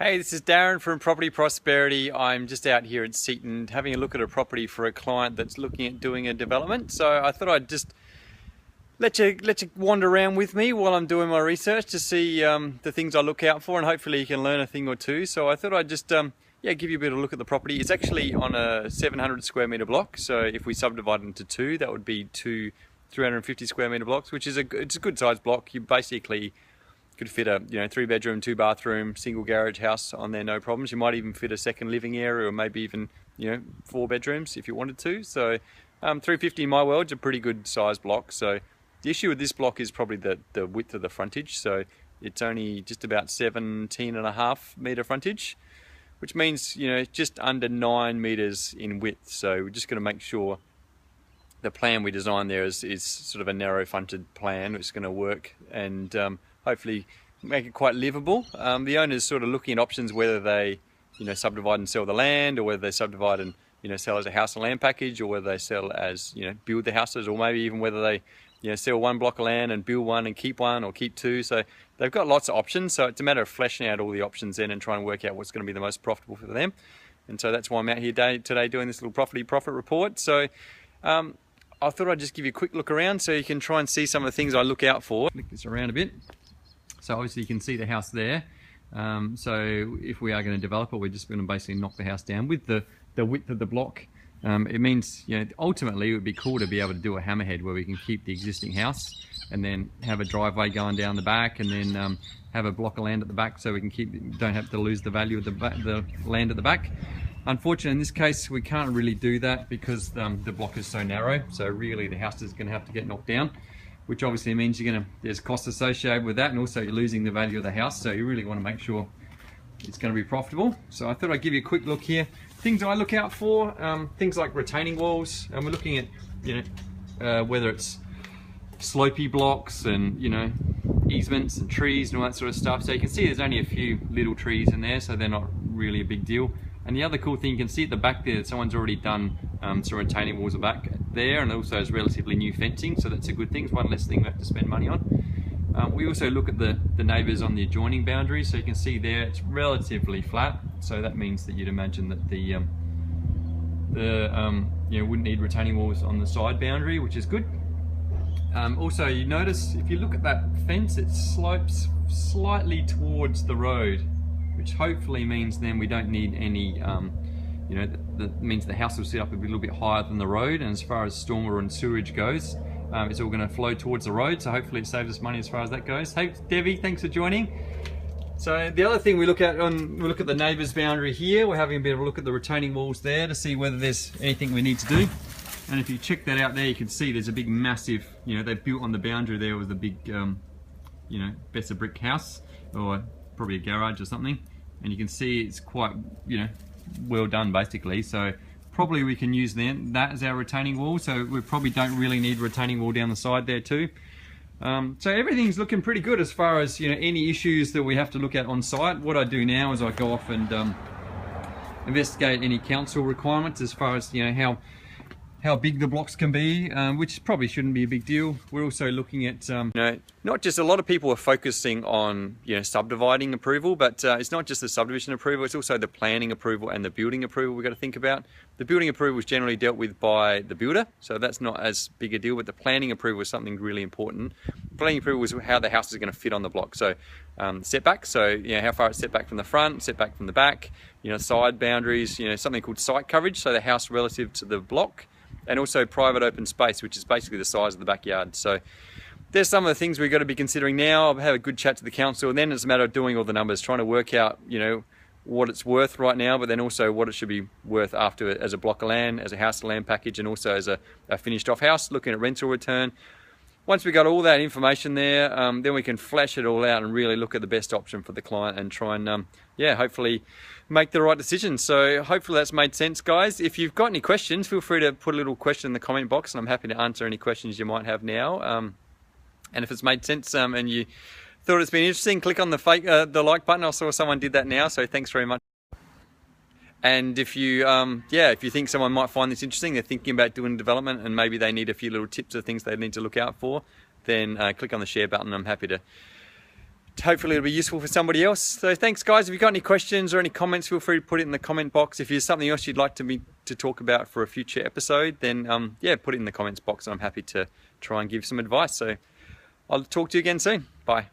Hey, this is Darren from Property Prosperity. I'm just out here at Seaton having a look at a property for a client that's looking at doing a development. So I thought I'd just let you wander around with me while I'm doing my research to see the things I look out for, and hopefully you can learn a thing or two. So I thought I'd just give you a bit of a look at the property. It's actually on a 700 square meter block. So if we subdivide it into two, that would be two 350 square meter blocks, which is it's a good sized block. You basically could fit a 3-bedroom, 2-bathroom, single garage house on there, no problems. You might even fit a second living area, or maybe even 4 bedrooms if you wanted to. So 350 in my world is a pretty good size block. So the issue with this block is probably the width of the frontage. So it's only just about 17.5 meter frontage, which means just under 9 meters in width. So we're just going to make sure the plan we designed there is sort of a narrow fronted plan which is going to work, and hopefully make it quite livable. The owner's sort of looking at options, whether they subdivide and sell the land, or whether they subdivide and sell as a house and land package, or whether they sell as build the houses, or maybe even whether they sell one block of land and build one and keep one, or keep two. So they've got lots of options, so it's a matter of fleshing out all the options then and trying to work out what's going to be the most profitable for them. And so that's why I'm out here today doing this little property profit report. So I thought I'd just give you a quick look around so you can try and see some of the things I look out for. Flick this around a bit. So obviously you can see the house there. So if we are going to develop it, we're just going to basically knock the house down with the width of the block. It means ultimately it would be cool to be able to do a hammerhead where we can keep the existing house and then have a driveway going down the back, and then have a block of land at the back so we can don't have to lose the value of the land at the back. Unfortunately, in this case, we can't really do that because the block is so narrow. So really the house is going to have to get knocked down, which obviously means there's costs associated with that, and also you're losing the value of the house. So you really want to make sure it's going to be profitable. So I thought I'd give you a quick look here. Things I look out for, things like retaining walls, and we're looking at whether it's slopey blocks and easements and trees and all that sort of stuff. So you can see there's only a few little trees in there, so they're not really a big deal. And the other cool thing, you can see at the back there that someone's already done some retaining walls back there, and also has relatively new fencing, so that's a good thing. It's one less thing we have to spend money on. We also look at the neighbours on the adjoining boundary, so you can see there it's relatively flat, so that means that you'd imagine that the wouldn't need retaining walls on the side boundary, which is good. Also, you notice if you look at that fence, it slopes slightly towards the road, which hopefully means then we don't need any, that means the house will sit up a little bit higher than the road, and as far as stormwater and sewage goes, it's all going to flow towards the road, so hopefully it saves us money as far as that goes. Hey Debbie, thanks for joining. So the other thing we look at we look at the neighbour's boundary here. We're having a bit of a look at the retaining walls there to see whether there's anything we need to do. And if you check that out there, you can see there's a big massive, they built on the boundary there with a big, better brick house, or probably a garage or something. And you can see it's quite, well done basically. So probably we can use that as our retaining wall. So we probably don't really need retaining wall down the side there too. So everything's looking pretty good as far as any issues that we have to look at on site. What I do now is I go off and investigate any council requirements as far as how big the blocks can be, which probably shouldn't be a big deal. We're also looking at, not just, a lot of people are focusing on, subdividing approval, but it's not just the subdivision approval, it's also the planning approval and the building approval we've got to think about. The building approval is generally dealt with by the builder, so that's not as big a deal, but the planning approval is something really important. Planning approval is how the house is going to fit on the block. So setback, so how far it's set back from the front, set back from the back, side boundaries, something called site coverage, so the house relative to the block, and also private open space, which is basically the size of the backyard. So there's some of the things we've got to be considering now. I'll have a good chat to the council, and then it's a matter of doing all the numbers, trying to work out, what it's worth right now, but then also what it should be worth after as a block of land, as a house and land package, and also as a finished off house, looking at rental return. Once we've got all that information there, then we can flesh it all out and really look at the best option for the client and try and, hopefully make the right decision. So hopefully that's made sense, guys. If you've got any questions, feel free to put a little question in the comment box, and I'm happy to answer any questions you might have now. And if it's made sense and you thought it's been interesting, click on the like button. I saw someone did that now, so thanks very much. And if you, if you think someone might find this interesting, they're thinking about doing development and maybe they need a few little tips or things they need to look out for, then click on the share button. I'm happy to hopefully it'll be useful for somebody else. So thanks guys. If you've got any questions or any comments, feel free to put it in the comment box. If there's something else you'd like to talk about for a future episode, then yeah, put it in the comments box and I'm happy to try and give some advice. So I'll talk to you again soon. Bye.